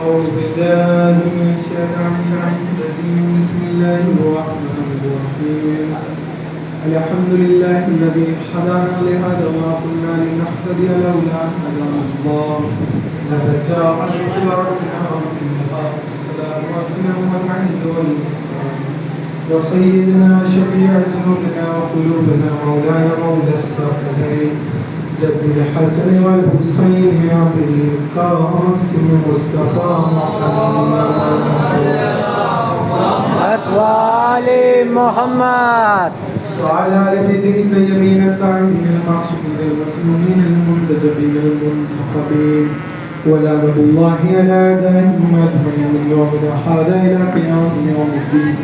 أعوذ بالله من الشيطان الرجيم بسم الله الرحمن الرحيم الحمد لله الذي هدانا لهذا وما كنا لنهتدي لولا أن هدانا الله لقد جاءت رسل ربنا بالحق والسلام والسلام والعز والإكرام وسيدنا شفيع ذنوبنا وقلوبنا مولانا مولى الصالحين جد الحسن والحسين أبي القاسم مصطفى محمد وآل محمد وعلى آل بيته الطيبين الطاهرين المعصومين المسلمين المنتجبين المنتخبين ولعنة الله على أعدائهم أجمعين من يومنا هذا إلى قيام يوم الدين.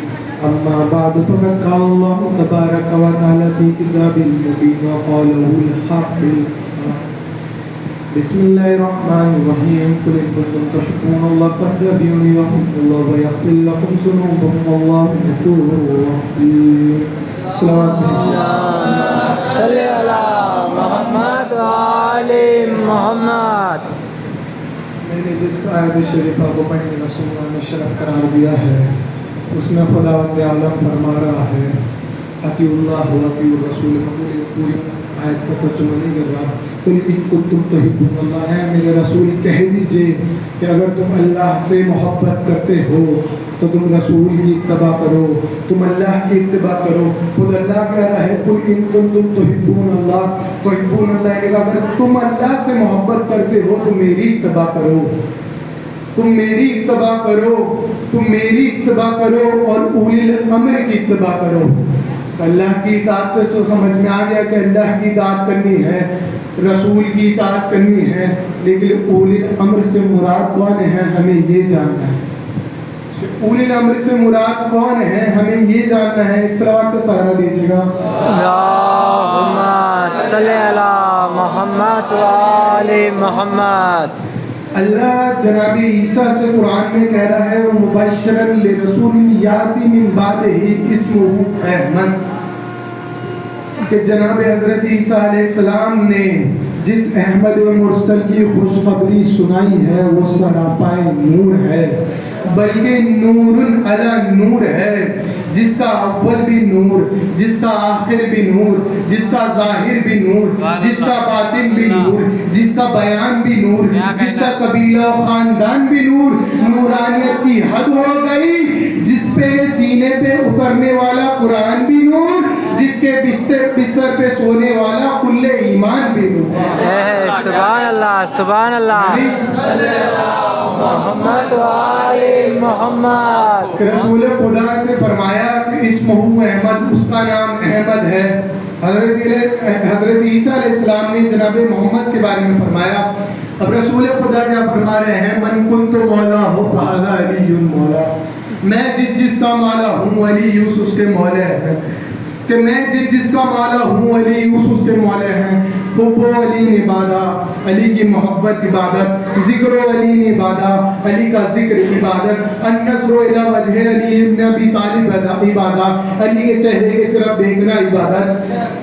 أما بعد فقد قال الله تبارك وتعالى في كتابه المبين وقاله الحق بسم الله الرحمن الرحيم قل إن كنتم تحبون الله فاتبعوني يحببكم الله ويغفر لكم ذنوبكم والله غفور رحيم. صلوات صل على محمد وآل محمد. میں نے جس آیت شریفہ کو پڑھنے کا سننا شرف قرار دیا ہے اس میں خداوند عالم فرما رہا ہے اطیعوا اللہ و اطیعوا الرسول. پوری آیت کا ترجمہ نہیں کر رہا. قل ان کنتم تحبون اللہ، اے میرے رسول کہہ دیجئے کہ اگر تم اللہ سے محبت کرتے ہو تو تم رسول کی اتباع کرو، تم اللہ کی اتباع کرو. خود اللہ کہہ رہا ہے قل ان کنتم تحبون اللہ، تحبون اللہ نے کہا اگر تم اللہ سے محبت کرتے ہو تو میری اتباع کرو، تم میری اتباع کرو، تم میری اتباع کرو اور اولی الامر کی اتباع کرو. اللہ کی اطاعت سے تو سمجھ میں آ گیا کہ اللہ کی اطاعت کرنی ہے، رسول کی اطاعت کرنی ہے، لیکن اولی الامر سے مراد کون ہے ہمیں یہ جاننا ہے. اولی الامر سے مراد کون ہے ہمیں یہ جاننا ہے. ایک صلوات کا سہارا دیجیے گا. اللہم صل علی محمد وآل محمد. اللہ جناب عیسیٰ سے قرآن میں کہہ رہا ہے مبشرا لرسول یاتی من بعدہ اسمہ احمد، کہ جناب حضرت عیسیٰ علیہ السلام نے جس احمد مرسل کی خوشخبری سنائی ہے وہ سراپائے نور ہے، بلکہ نور علی نور ہے، جس کا اول بھی نور، جس کا آخر بھی نور، جس کا ظاہر بھی نور، جس کا باطن بھی نور، جس کا بیان بھی نور، جس کا قبیلہ و خاندان بھی نور. نورانیت کی حد ہو گئی. جس پہ سینے پہ اترنے والا قرآن بھی نور، جس کے بستر پہ سونے والا کل ایمان بھی نور. سبحان اللہ سبحان اللہ. محمد وآل محمد. رسول خدا سے فرمایا کہ اسمہ احمد، اس کا نام احمد ہے. حضرت عیسیٰ علیہ السلام نے جناب محمد کے بارے میں فرمایا. اب رسول خدا کیا فرما رہے ہیں؟ من کنت مولا ہو فہذا علی مولا. میں جس کا مولا ہوں علی اس کے مولا ہے، کہ میں جس کا مولا ہوں علی اس کے مولا ہیں. حب علی عبادہ، علی کی محبت عبادت. ذکر علی عبادہ، علی کا ذکر عبادت. النظر الی وجہ علی ابن ابی طالب عبادہ، علی کے چہرے کی طرف دیکھنا عبادت.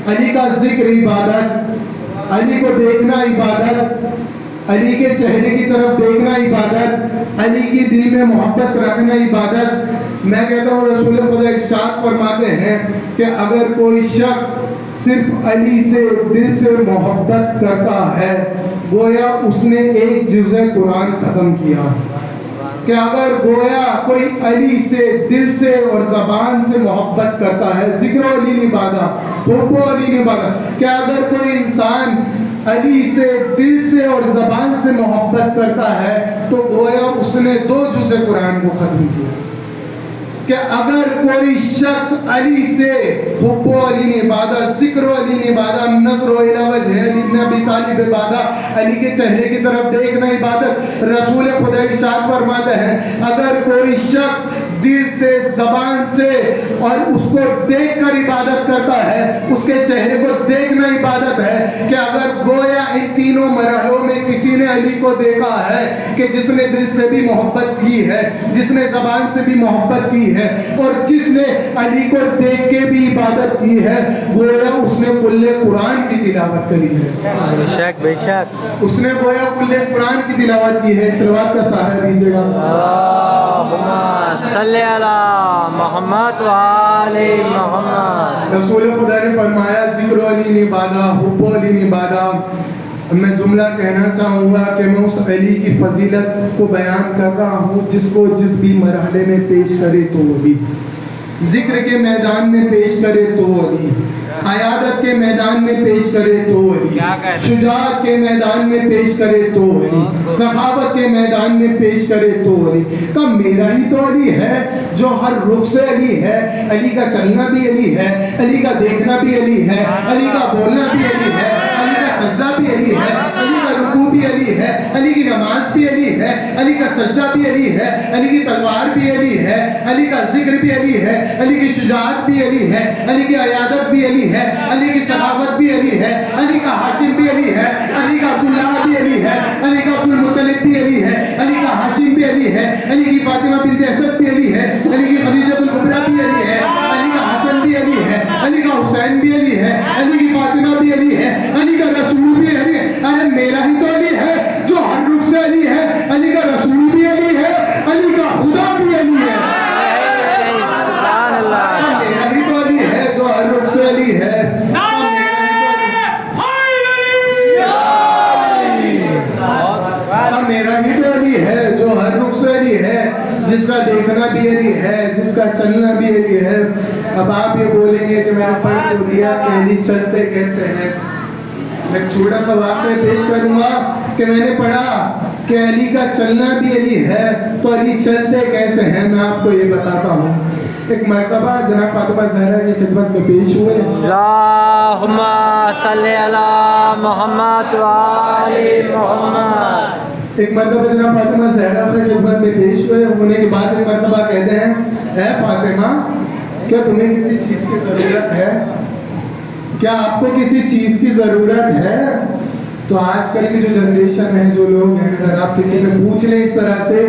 علی کا ذکر عبادت، علی کو دیکھنا عبادت، علی کے چہرے کی طرف دیکھنا عبادت، علی کی دل میں محبت رکھنا عبادت. میں کہتا ہوں رسول خدا ارشاد فرماتے ہیں کہ اگر کوئی شخص صرف علی سے دل سے محبت کرتا ہے گویا اس نے ایک جزء قرآن ختم کیا. کہ اگر گویا کوئی علی سے دل سے اور زبان سے محبت کرتا ہے، ذکر علی عبادہ، حب علی عبادہ، کہ اگر کوئی انسان علی سے دل سے اور زبان سے محبت کرتا ہے تو گویا اس نے 2 جزء قرآن کو ختم کیا. کہ اگر کوئی شخص علی سے حب و علی نے عبادہ، ذکر و علی نے عبادہ، نظر و الی وجہ علی بن ابی طالب عبادہ، علی کے چہرے کی طرف دیکھنا عبادت، رسول خدا ارشاد فرماتے ہیں اگر کوئی شخص دل سے، زبان سے اور اس کو دیکھ کر عبادت کرتا ہے، اس کے چہرے کو دیکھنا عبادت ہے، کہ اگر گویا ان تینوں مرحلوں میں کسی نے علی کو دیکھا ہے کہ جس نے دل سے بھی محبت کی ہے، جس نے زبان سے بھی محبت کی ہے اور جس نے علی کو دیکھ کے بھی عبادت کی ہے، گویا اس نے کل قرآن کی تلاوت کری ہے۔ بے شک بے شک، اس نے گویا کل قرآن کی تلاوت کی ہے۔ صلوات کا سہارا دیجیے گا۔ اللہم صلی علی محمد و آل محمد۔ رسول خدا نے فرمایا ذکر علی نے عبادہ، حب علی نے عبادہ۔ میں جملہ کہنا چاہوں گا کہ میں اس علی کی فضیلت کو بیان کر رہا ہوں جس کو جس بھی مرحلے میں پیش کرے تو علی، ذکر کے میدان میں پیش کرے تو علی، عیادت کے میدان میں پیش کرے تو علی، شجاعت کے میدان میں پیش کرے تو علی، سخاوت کے میدان میں پیش کرے تو علی۔ کہ میرا ہی تو علی ہے جو ہر رخ سے علی ہے، علی کا چلنا بھی علی ہے، علی کا دیکھنا بھی علی ہے، علی کا بولنا بھی علی ہے، علی کا سجدہ بھی علی ہے، علی کا رکوع بھی علی ہے، علی کی نماز بھی علی ہے، علی کا سجدہ بھی علی ہے، علی کی تلوار بھی علی ہے، علی کا ذکر بھی علی ہے، علی کی شجاعت بھی علی ہے، علی کی عیادت بھی علی ہے، علی کی سخاوت بھی علی ہے، علی کا ہاشم بھی علی ہے، علی کا عبداللہ بھی علی ہے، علی کا عبد المطلب بھی علی ہے، علی کا ہاشم بھی علی ہے، علی کی فاطمہ بنت اسد بھی علی ہے، علی کی خدیجہ الکبریٰ بھی علی ہے، علی کا حسن بھی علی ہے، علی کا حسین بھی علی ہے، علی کی فاطمہ بھی علی ہے، علی کا رسول بھی علی ہے۔ ارے میرا ہی تو علی ہے جو ہر رخ سے علی ہے، علی کا رسول بھی علی ہے، علی کا خدا بھی علی ہے۔ سبحان اللہ، میرا ہی تو علی ہے جو ہر رخ سے علی ہے۔ میرا ہی تو علی ہے جو ہر رخ سے علی ہے، جس کا دیکھنا بھی علی ہے، جس کا چلنا بھی علی ہے۔ اب آپ یہ بولیں گے کہ میں نے پڑھ تو دیا کہ علی چلتے کیسے ہیں، میں چھوٹا سا واقعہ پیش کروں گا کہ میں نے پڑھا کہ علی کا چلنا بھی علی ہے تو علی چلتے کیسے ہیں، میں آپ کو یہ بتاتا ہوں۔ ایک مرتبہ جناب فاطمہ زہرا کی خدمت میں پیش ہوئے، اللہم صلی علی محمد و آل محمد۔ ایک مرتبہ جناب فاطمہ زہرا کی خدمت میں پیش ہوئے، ہونے کے بعد ایک مرتبہ کہتے ہیں اے فاطمہ کیا تمہیں کسی چیز کی ضرورت ہے، کیا آپ کو کسی چیز کی ضرورت ہے؟ تو آج کل کی جو جنریشن ہے، جو لوگ ہیں، اگر آپ کسی سے پوچھ لیں اس طرح سے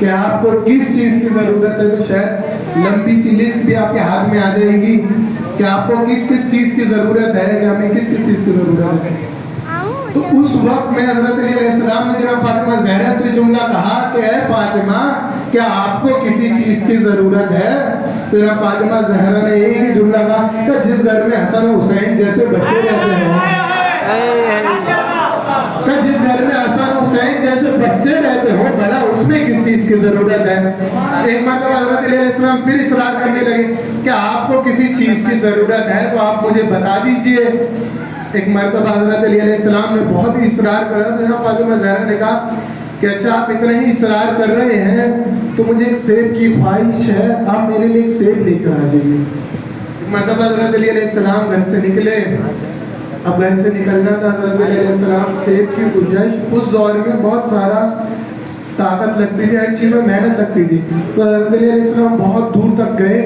کہ آپ کو کس چیز کی ضرورت ہے تو شاید لمبی سی لسٹ بھی آپ کے ہاتھ میں آ جائے گی کہ آپ کو کس کس چیز کی ضرورت ہے، کہ ہمیں کس کس چیز کی ضرورت ہے۔ تو اس وقت میں حضرت علی علیہ السلام نے جناب فاطمہ زہرا سے جملہ کہا کہ اے فاطمہ کیا آپ کو کسی چیز کی ضرورت ہے؟ تو جناب فاطمہ زہرا نے ایک ہی جملہ کہا کہ جس گھر میں حسن و حسین جیسے بچے رہتے ہیں، کہ جس گھر میں حسن حسین جیسے بچے رہتے ہو بھلا اس میں کس چیز کی ضرورت ہے۔ ایک مرتبہ حضرت علیہ السلام پھر اصرار کرنے لگے کہ آپ کو کسی چیز کی ضرورت ہے تو آپ مجھے بتا دیجئے۔ ایک مرتبہ حضرت علیہ السلام نے بہت ہی اصرار کرا تو جناب فاطمہ زہرا نے کہا کہ اچھا آپ اتنا ہی اصرار کر رہے ہیں تو مجھے ایک سیب کی خواہش ہے، آپ میرے لیے ایک سیب لے کر آ جائیے۔ ایک مرتبہ حضرت علیہ السلام گھر سے نکلے، اب گھر سے نکلنا تھا، حضرت علیہ السلام سیب کی گنجائش اس دور میں بہت سارا طاقت لگتی تھی، ہر چیز میں محنت لگتی تھی، تو حضرت علیہ السلام بہت دور تک گئے،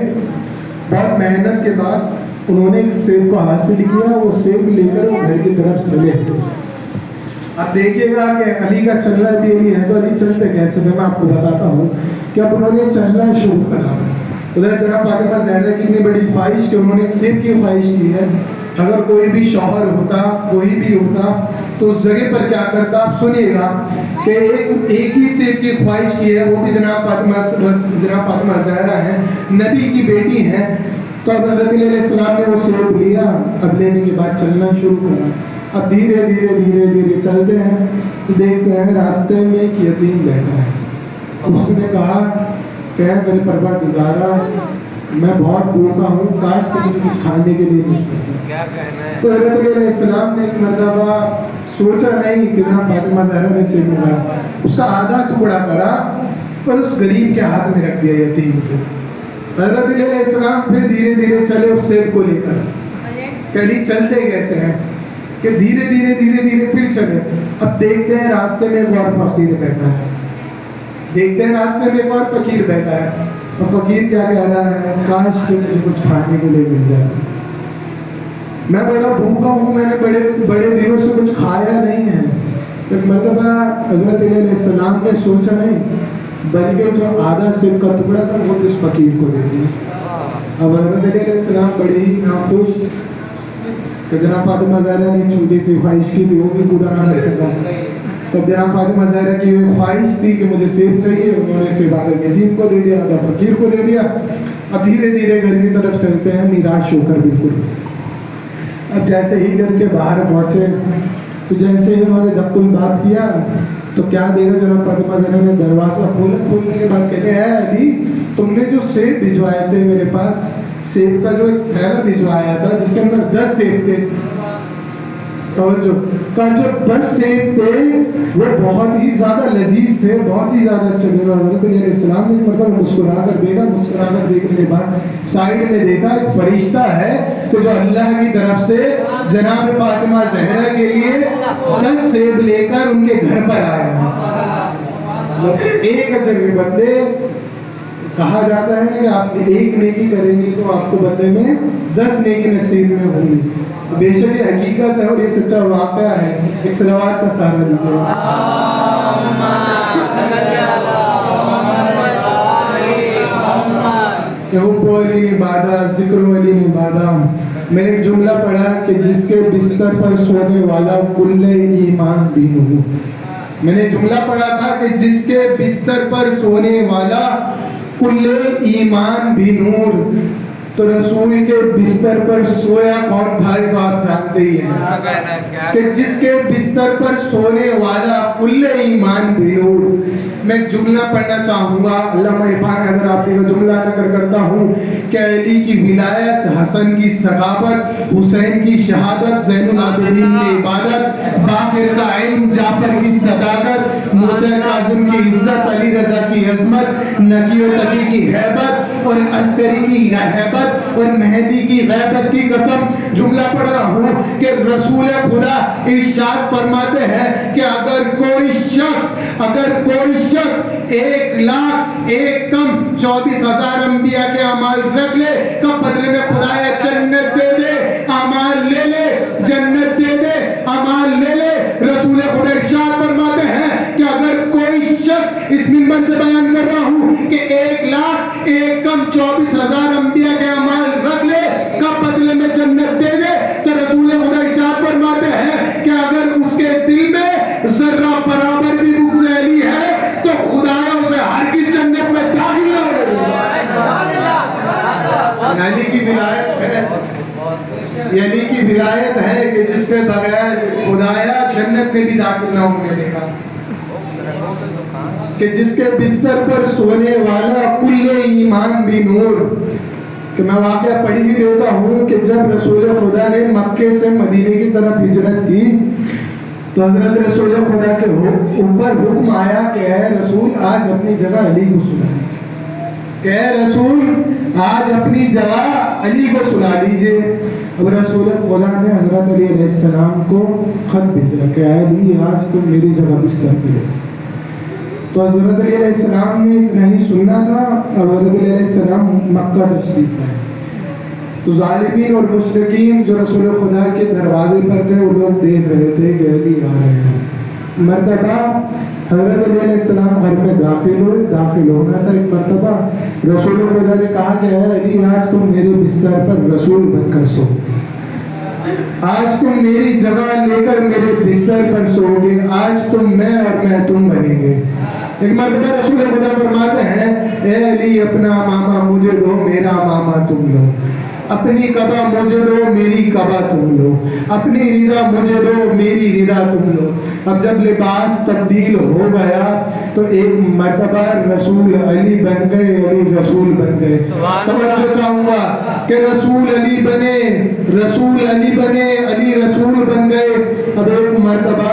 بہت محنت کے بعد انہوں نے ایک سیب کو حاصل کیا، وہ سیب لے کر وہ گھر کی طرف چلے۔ اب دیکھیے گا کہ علی کا چلنا بھی علی ہے تو علی چلتے کیسے، میں آپ کو بتاتا ہوں کہ اب انہوں نے چلنا شروع کرا۔ ادھر جناب فاطمہ زہرا کی اتنی بڑی خواہش کہ انہوں نے ایک سیب کی خواہش کی ہے، اگر کوئی بھی شوہر ہوتا، کوئی بھی ہوتا تو اس جگہ پر کیا کرتا، آپ سنیے گا کہ ایک ہی سیب کی خواہش کی ہے، وہ بھی جناب فاطمہ زہرا ہے، نبی کی بیٹی ہے، تو حضرت علیہ السلام نے وہ سیب لیا، اب لینے کے بعد چلنا شروع کرا۔ اب دھیرے دھیرے چلتے ہیں تو دیکھتے ہیں راستے میں ایک یتیم بیٹھا ہے، اس نے کہا کہ میرے پروردگارا میں بہت بھوکا ہوں، کاش تم مجھے کچھ کھانے کے لیے ملتا۔ تو حضرت علیہ السلام نے ایک مرتبہ سوچا نہیں کہ جناب فاطمہ زہرا نے سیب اٹھایا، اس کا آدھا ٹکڑا کرا اور اس غریب کے ہاتھ میں رکھ دیا، یتیم کو۔ حضرت علی علیہ السلام پھر دھیرے دھیرے چلے اس سیب کو لے کر. کہلی چلتے کیسے ہیں کہ دھیرے دھیرے پھر چلے. اب دیکھتے ہیں راستے میں ایک اور فقیر بیٹھا ہے. دیکھتے ہیں راستے میں ایک اور فقیر بیٹھا ہے. اور فقیر کیا کہہ رہا ہے, کاش کہ مجھے کچھ کھانے کے لیے مل جائے, میں بڑا بھوکا ہوں, میں نے بڑے دنوں سے کچھ کھایا نہیں ہے. ایک مرتبہ حضرت علی علیہ السلام نے سوچا نہیں, بلکہ جو آدھا سیب کا ٹکڑا تھا وہ اس فقیر کو دے دیا. اب حضرت علی علیہ السلام بڑے ہی ناخوش کہ جناب فاطمہ زہرا نے چھوٹی سی خواہش کی تھی, وہ بھی پورا نہ کر سکا. تب جناب فاطمہ زہرا کی خواہش تھی کہ مجھے سیب چاہیے, انہوں نے سیب آدھا یتیم کو دے دیا, آدھا فقیر کو دے دیا. اب دھیرے دھیرے گھر کی طرف چلتے ہیں نراش ہو کر بالکل. اب جیسے ہی گھر کے باہر پہنچے تو جیسے ہی انہوں نے دق الباب کیا تو کیا دیکھا, جناب فاطمہ زہرا نے دروازہ کھولا. کھولنے کے بعد کہتے ہیں, اے علی, تم نے جو سیب بھجوائے تھے میرے پاس, سیب کا جو ایک تھیلا بھجوایا تھا جس کے اندر 10 سیب تھے, توجہ کا جو 10 سیب تھے وہ بہت ہی زیادہ لذیذ تھے, بہت ہی زیادہ اچھے تھے. حضرت علیہ السلام نے مطلب مسکرا کر دیکھا, مسکرا کر دیکھنے کے بعد سائڈ میں دیکھا ایک فرشتہ ہے کہ جو اللہ کی طرف سے جناب فاطمہ زہرا کے لیے 10 سیب لے کر ان کے گھر پر آیا. ایک اجر کے بدلے کہا جاتا ہے کہ آپ ایک نیکی کریں گے تو آپ کو بدلے میں 10 نیکی نصیب میں ہوں گی. بے شک یہ حقیقت ہے اور یہ سچا واقعہ ہے. ایک صلوات کا سہارا دیجیے. کہ حب علی نے بادا, ذکر علی نے بادا. میں نے ایک جملہ پڑھا کہ جس کے بستر پر سونے والا کل ایمان بھی ہو. میں نے جملہ پڑھا تھا کہ جس کے بستر پر سونے والا کل ایمان بھی نور. تو رسول کے بستر پر سویا کون تھا تو آپ جانتے ہی ہیں کہ جس کے بستر پر سونے والا کل ایمان بھی نور. میں جملہ پڑھنا چاہوں گا, علامہ عرفان حیدر آبادی کا جملہ نقل کرتا ہوں کہ علی کی ولایت, حسن کی ثقافت, حسین کی شہادت, زین العابدین کی عبادت, باقر کا علم, جعفر کی صداقت, موسیٰ کاظم کی عزت, علی رضا کی عظمت, نقی و تقی کی ہیبت اور عسکری کی ہیبت اور مہدی کی غیبت کی قسم. جملہ پڑھ رہا ہوں کہ رسول خدا ارشاد فرماتے ہیں کہ اگر کوئی شخص 1,01,000 کم 24,000 انبیاء کے اعمال رکھ لے کا بدلے میں خدایا جنت دے دے, اعمال لے لے, جنت دے دے, اعمال لے لے. رسول خدا ارشاد فرماتے ہیں کہ اگر کوئی شخص, اس منبر سے بیان کر رہا ہوں کہ 1,01,000 کم 24,000 انبیاء کے اعمال رکھ لے کا بدلے میں جنت دے دے, تو رسول خدا ارشاد فرماتے ہیں کہ اگر اس کے دل میں ذرہ برابر بھی بغض علی ہے تو خدایا اسے ہر کی جنت میں داخل نہ ہونے دے. علی کی ولایت ہے, یہ علی کی ولایت ہے کہ جس کے بغیر خدایا جنت میں بھی داخل نہ ہونے دے گا. کہ جس کے بستر پر سونے والا کل ایمان بھی نور. کہ میں واقعہ پڑھی ہی دیتا ہوں کہ جب رسول خدا نے مکے سے مدینے کی طرف ہجرت کی تو حضرت رسول خدا کے اوپر حکم آیا کہ اے رسول آج اپنی جگہ علی کو سلا لیجیے, کہ اے رسول آج اپنی جگہ علی کو سلا لیجیے. اب رسول خدا نے حضرت علی علیہ السلام کو خط بھیجا کہ اے علی آج تم میری جگہ بستر پہ لو. تو حضرت علی علیہ السلام نے اتنا ہی سننا تھا اور حضرت علی علیہ السلام مکہ تشریف لائے. تو ظالمین اور مشرکین جو رسول خدا کے دروازے پر تھے وہ لوگ دیکھ رہے تھے کہ علی آ رہے ہیں. مرتبہ حضرت علی علیہ السلام گھر میں داخل ہونا تھا. ایک مرتبہ رسول خدا نے کہا کہ اے علی آج تم میرے بستر پر رسول بن کر سو, آج تم میری جگہ لے کر میرے بستر پر سو گے, آج تم میں اور میں تم بنیں گے. ایک مرتبہ رسول خدا فرماتے ہیں اے علی اپنا امامہ مجھے دو, میرا امامہ تم لو, اپنی قبا مجھے دو, میری قبا تم لو, اپنی رضا مجھے دو, میری رضا تم لو. اب جب لباس تبدیل ہو گیا تو ایک مرتبہ رسول علی بن گئے, علی رسول بن گئے. توجہ چاہوں گا کہ رسول علی بنے, رسول علی بنے, علی رسول بن گئے. اب ایک مرتبہ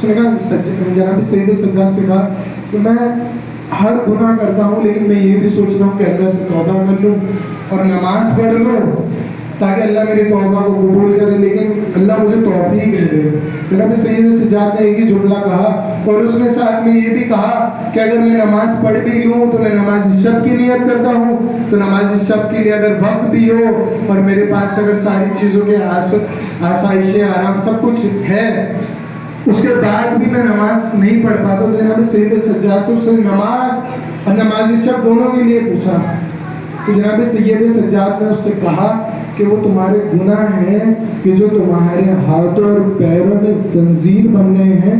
اس نے کہا جناب سید سجاد سے کہا کہ میں ہر گناہ کرتا ہوں لیکن میں یہ بھی سوچتا ہوں کہ اللہ سے توبہ کر لوں اور نماز پڑھ لوں تاکہ اللہ میری توبہ کو قبول کرے، لیکن اللہ مجھے توفیق دے۔ جناب سید سجاد نے ایک ہی جملہ کہا اور اس نے ساتھ میں یہ بھی کہا کہ اگر میں نماز پڑھ بھی لوں تو میں نماز شب کی نیت کرتا ہوں، تو نماز شب کے لیے اگر وقت بھی ہو اور میرے پاس اگر ساری چیزوں کے آسائشیں آرام سب کچھ ہے، اس کے بعد بھی میں نماز نہیں پڑھ پاتا، تو جناب سید سجاد سے اسے نماز اور نماز شب دونوں کے لیے پوچھا، تو جناب سید سجاد نے اس سے کہا کہ وہ تمہارے گناہ ہیں کہ جو تمہارے ہاتھوں اور پیروں میں زنجیر بن گئے ہیں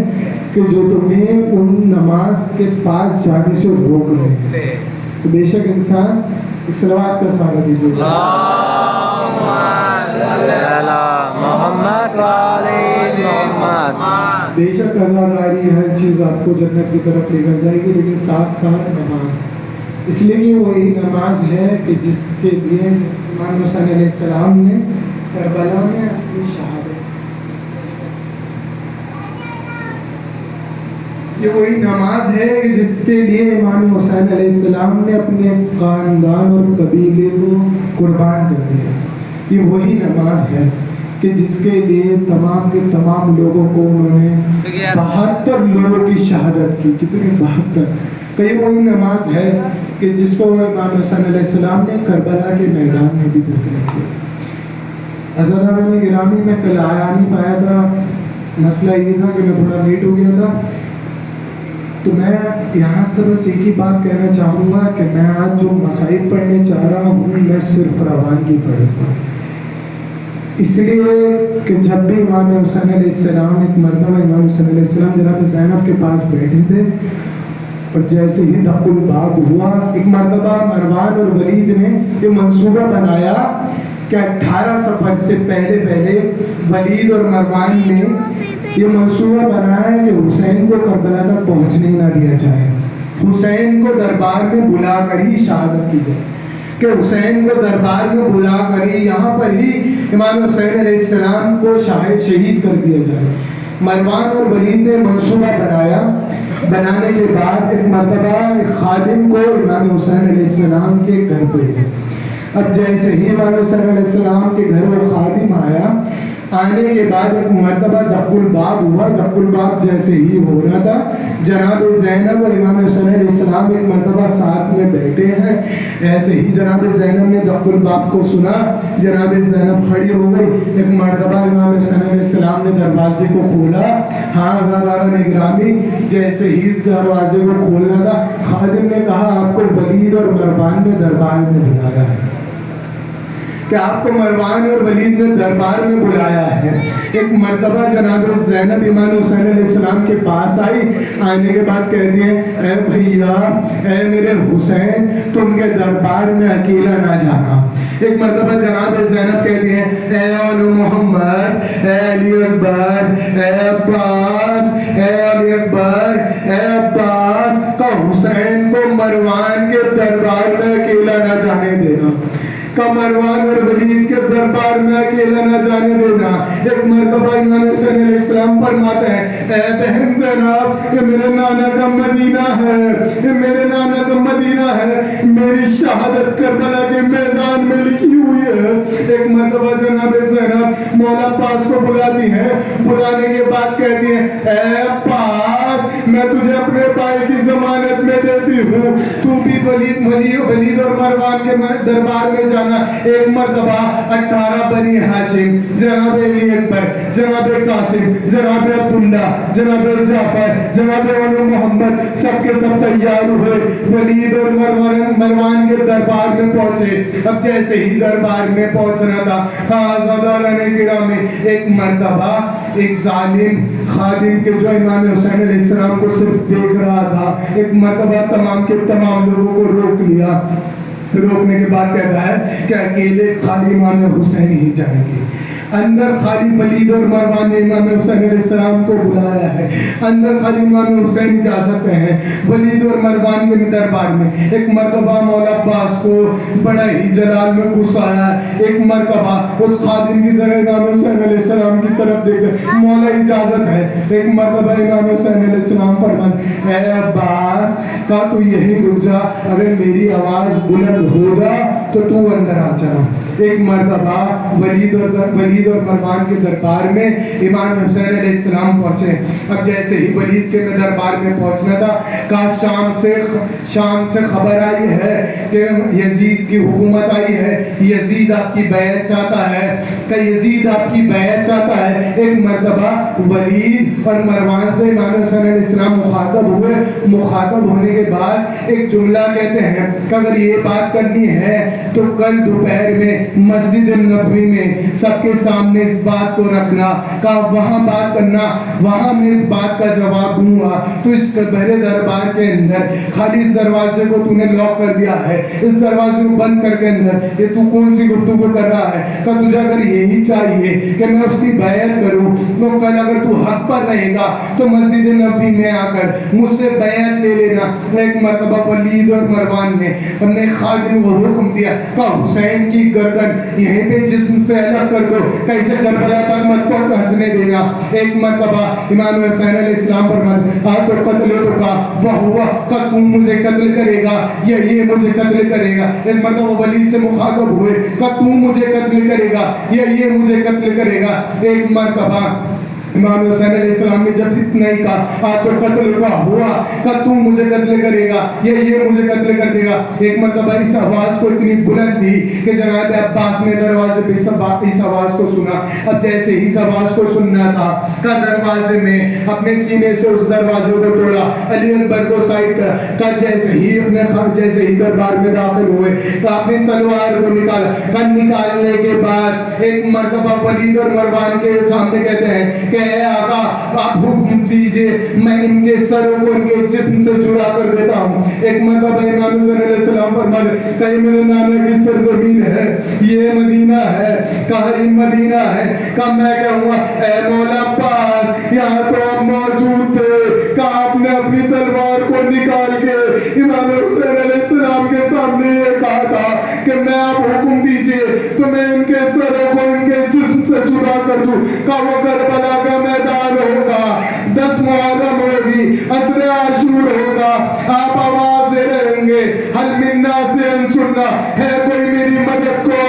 کہ جو تمہیں ان نماز کے پاس جانے سے روک رہے ہیں۔ تو بے شک انسان ایک صلوات کا سہارا دیجیے، محمد وعلی محمد۔ بے شک عزاداری ہر چیز آپ کو جنت کی طرف لے کر جائے گی، لیکن ساتھ ساتھ نماز، اس لیے کہ وہی نماز ہے کہ جس کے لیے امام حسین علیہ السلام نے کربلا میں اپنی شہادت، یہ وہی نماز ہے کہ جس کے لیے امام حسین علیہ السلام نے اپنے خاندان اور قبیلے کو قربان کر دیا، یہ وہی نماز ہے کہ جس کے لیے تمام کے تمام لوگوں کو انہوں نے 72 لوگوں کی شہادت کی، کتنے 72، کئی وہی نماز ہے کہ جس کو امام حسین علیہ السلام نے کربلا کے میدان میں بھی دفن کیا۔ عزیزان گرامی، میں کل آیا نہیں پایا تھا، مسئلہ یہ تھا کہ میں تھوڑا لیٹ ہو گیا تھا، تو میں یہاں سے بس ایک ہی بات کہنا چاہوں گا کہ میں آج جو مصائب پڑھنے چاہ رہا ہوں میں صرف روان کی پڑھوں گا، اس لیے کہ جب بھی امام حسین علیہ السلام ایک مرتبہ امام حسین علیہ السلام جناب زینب کے پاس بیٹھے تھے اور جیسے ہی دق الباب ہوا، ایک مرتبہ مروان اور ولید نے یہ منصوبہ بنایا کہ 18 سفر سے پہلے ولید اور مروان نے یہ منصوبہ بنایا کہ حسین کو کربلا تک پہنچنے نہ دیا جائے، حسین کو دربار میں بلا کر ہی شہادت کی جائے، کہ حسین کو دربار میں بلا کر ہی یہاں پر ہی امام حسین علیہ السلام کو شہید کر دیا جائے۔ مروان اور ولید نے منصوبہ بنایا، بنانے کے بعد ایک مرتبہ ایک خادم کو امام حسین علیہ السلام کے گھر بھیجا۔ اب جیسے ہی امام حسین علیہ السلام کے گھر وہ خادم آیا، آنے کے بعد ایک مرتبہ دق الباب ہوا، دق الباب جیسے ہی ہو رہا تھا، جناب زینب اور امام حسین علیہ السلام ایک مرتبہ ساتھ میں بیٹھے ہیں، ایسے ہی جناب زینب نے دق الباب کو سنا، جناب زینب کھڑی ہو گئی، ایک مرتبہ امام حسین علیہ السلام نے دروازے کو کھولا، ہاں عزاداران گرامی، جیسے ہی دروازے کو کھولنا تھا خادم نے کہا آپ کو ولید اور مروان نے دربار میں بلایا ہے، کہ آپ کو مروان اور ولید نے دربار میں بلایا ہے۔ ایک مرتبہ جناب زینب امام حسین علیہ السلام کے پاس آئی، آنے کے بعد کہتی ہیں اے بھیا، اے میرے حسین، تم کے دربار میں اکیلا نہ جانا۔ ایک مرتبہ جناب زینب کہتی ہیں اے آل محمد، اے علی اکبر، اے عباس، اے علی اکبر، اے عباس، کہ حسین کو مروان کے دربار میں اکیلا نہ جانے دینا، کہ مروان اور ولید کے دربار میں اکیلا نہ جانے دینا۔ ایک مرتبہ امام حسین علیہ السلام فرماتے ہیں اے بہن زینب، یہ میرے نانا کا مدینہ ہے، یہ میرے نانا کا مدینہ ہے، میری شہادت کربلا کے میدان میں لکھی ہوئی ہے۔ ایک مرتبہ جناب زینب مولا پاس کو بلاتی ہے، بلانے کے بعد کہتی ہیں اے پاس، میں تجھے اپنے بھائی کی ضمانت میں دیتی ہوں، تو بھی ولید اور مروان کے دربار میں جانا۔ ایک مرتبہ 18 بنی ہاشم، جناب علی اکبر، جناب قاسم، جناب عبداللہ، جناب جعفر، جناب ولو محمد، سب کے سب تیار ہوئے، ولید اور مروان کے دربار میں پہنچے۔ اب جیسے ہی دربار میں پہنچنا تھا، عزاداران گرامی، ایک مرتبہ ایک ظالم خادم کے جو امام حسین علیہ السلام کو صرف دیکھ رہا تھا، ایک مرتبہ تمام کے تمام لوگوں کو روک لیا، روکنے کے بعد کہتا ہے کہ اکیلے خالی امام حسین ہی جائیں گے۔ اندر خالی ولید اور مروان نے امام حسین علیہ السلام کو بلایا ہے. اندر خالی امام حسین جا سکتے ہیں. ولید اور مروان کے دربار میں ایک مرتبہ مولا عباس کو بڑا ہی جلال میں غصہ آیا. ایک مرتبہ اس خادم کی جگہ امام حسین علیہ السلام کی طرف دیکھ کر مولا اجازت ہے. ایک مرتبہ امام حسین علیہ السلام فرمائے اے عباس کا تو یہی رک جا, اگر میری آواز بلند ہو جا تو تو اندر آ جا. ایک مرتبہ ولید اور مروان کے دربار میں امام حسین علیہ السلام پہنچے. اب جیسے ہی ولید کے دربار میں پہنچنا تھا کہا شام سے خبر آئی ہے کہ یزید کی حکومت آئی ہے, یزید آپ کی بیعت چاہتا ہے, کہ یزید آپ کی بیعت چاہتا ہے. ایک مرتبہ ولید اور مروان سے امام حسین علیہ السلام مخاطب ہوئے. مخاطب ہونے کے بعد ایک جملہ کہتے ہیں کہ اگر یہ بات کرنی ہے تو کل دوپہر میں مسجد نبوی میں سب کے سامنے اس بات کو رکھنا, کہ وہاں بات کرنا, وہاں میں اس بات کا جواب دوں گا. تو اس بڑے دربار کے اندر خالی اس دروازے کو تو نے لاک کر دیا ہے, اس دروازے کو بند کر کے اندر یہ تو کون سی گفتگو کر رہا ہے, کہ تجھے اگر یہی چاہیے کہ میں اس کی بیعت کروں تو کل اگر تو حق پر رہے گا تو مسجد نبوی میں آ کر مجھ سے بیعت لے لینا. ایک مرتبہ ولید اور مروان نے اپنے خادم کو حکم دیا کہ حسین کی گردن یہیں پہ جسم سے الگ کر دو, کیسے کربلا تک مت پہنچنے دینا. ایک مرتبہ امام حسین علیہ السلام فرماتے تو قتل تو کا وہ ہوا کہ تم مجھے قتل کرے گا یا یہ مجھے قتل کرے گا. ایک مرتبہ ولید سے مخاطب ہوئے کہ تم مجھے قتل کرے گا یا یہ مجھے قتل کرے گا. ایک مرتبہ امام حسین علیہ السلام نے جب اتنا ہی کہا تو قتل کا ہوا کہ تو مجھے قتل کرے گا یا یہ مجھے قتل کر دے گا. ایک مرتبہ اس آواز کو اتنی بلند تھی کہ جناب عباس نے دروازے پہ اس آواز کو سنا. اب جیسے ہی اس آواز کو سننا تھا کہ دروازے میں اپنے سینے سے اس دروازے کو توڑا, علی اکبر کو سائڈ کر جیسے ہی دربار میں داخل ہوئے کہ اپنی تلوار کو نکالنے کے بعد ایک مرتبہ ولید اور مروان کے سامنے کہتے ہیں کہ اے آقا آپ حکم دیجئے, میں ان کے سروں کو ان کے جسم سے جڑا کر دیتا ہوں. ایک مرتبہ امام حسین علیہ السلام فرماتے کہ میرے نانا کی سرزمین ہے, یہ مدینہ ہے, کہا یہ مدینہ ہے, کہا میں کہوں گا اے مولا عباس یہاں تو آپ موجود تھے, کہا آپ نے اپنی تلوار کو نکال کے امام حسین علیہ السلام کے سامنے یہ کہا تھا کہ میں آپ حکم دیجئے تو میں ان کے سروں کو ان کے جسم سے جڑا کر دوں. کہا وہ کربلا کا میدان ہوگا, 10 محرم ہوگی, عصر عاشور ہوگا, آپ آواز دے رہے ہوں گے حل من ناصر سننا, ہے کوئی میری مدد کو,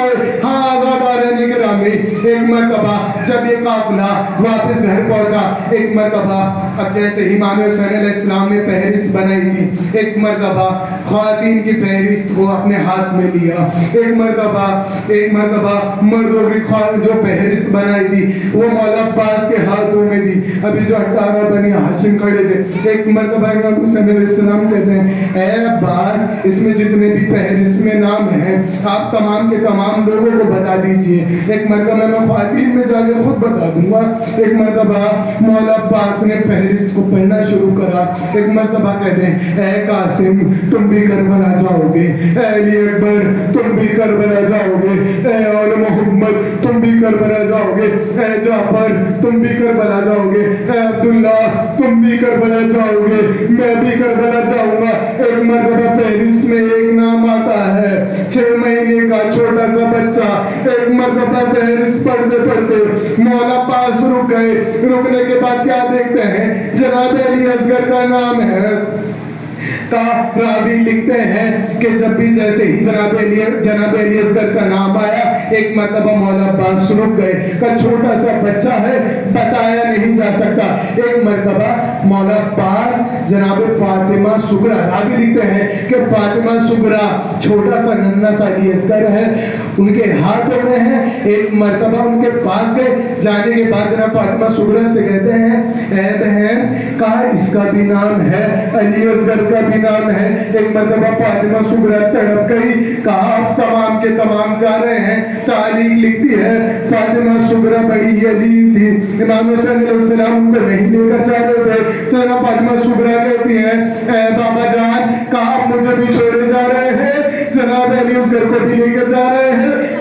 ہاں آزادہ رہنے کے رامی. ایک مرتبہ جب یہ قافلہ واپس گھر پہنچا, ایک مرتبہ اب جیسے ہی امام حسین علیہ السلام نے فہرست بنائی تھی, ایک مرتبہ خواتین کی فہرست کو اپنے ہاتھ میں لیا. ایک مرتبہ مردوں کی جو فہرست بنائی تھی وہ مولا عباس کے ہاتھوں میں دی. ابھی جو 18 بنی ہاشم کھڑے تھے, ایک مرتبہ امام حسین علیہ السلام کہتے ہیں اے عباس اس میں جتنے بھی فہرست میں نام ہیں آپ تمام کے تمام لوگوں کو بتا دیجئے. ایک مرتبہ میں خواتین میں جا کے خود بتا دوں گا. ایک مرتبہ مولا عباس نے فہرست کو پڑھنا شروع کرا. ایک مرتبہ کہتے ہیں اے قاسم تم بھی کربلا جاؤ گے, اے علی اکبر تم بھی کربلا جاؤ گے, اے اول محمد تم بھی کربلا جاؤ گے, اے جعفر تم بھی کربلا جاؤ گے, اے عبداللہ تم بھی کربلا جاؤ گے, میں بھی کربلا جاؤں گا. ایک مرتبہ فہرست میں ایک نام آتا ہے 6 مہینے کا چھوٹا سا بچہ. ایک مرتبہ فہرست پڑھتے پڑھتے مولا پاس رک گئے. رکنے کے بعد کیا دیکھتے ہیں جناب علی اصغر کا نام ہے. راوی لکھتے ہیں کہ جب بھی جیسے ہی جناب علی اصغر کا نام آیا ایک مرتبہ مولا عباس رک گئے کہ چھوٹا سا بچہ ہے بتایا نہیں جا سکتا. ایک مرتبہ مولا عباس جناب فاطمہ صغرا, راوی لکھتے ہیں کہ فاطمہ صغرا چھوٹا سا ننھا سا علی اصغر ہے ان کے ہاتھوں میں ہے. ایک مرتبہ ان کے پاس گئے, جانے کے بعد جناب فاطمہ صغرا سے کہتے ہیں اے بہن کہا اس کا بھی نام ہے, علی اصغر کا بھی نام ہے. ایک مرتبہ فاطمہ صغرا تڑپ گئی, کہا آپ تمام کے تمام جا رہے ہیں. تاریخ لکھتی ہے فاطمہ صغرا بڑی علیم تھی, امام حسین علیہ السلام ان کو نہیں لے کر جا رہے تھے تو جناب فاطمہ صغرا کہتی ہیں اے بابا جان کہا آپ مجھے بھی چھوڑے جا رہے ہیں, جناب علی اصغر کو بھی لے کر جا رہے ہیں,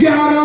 11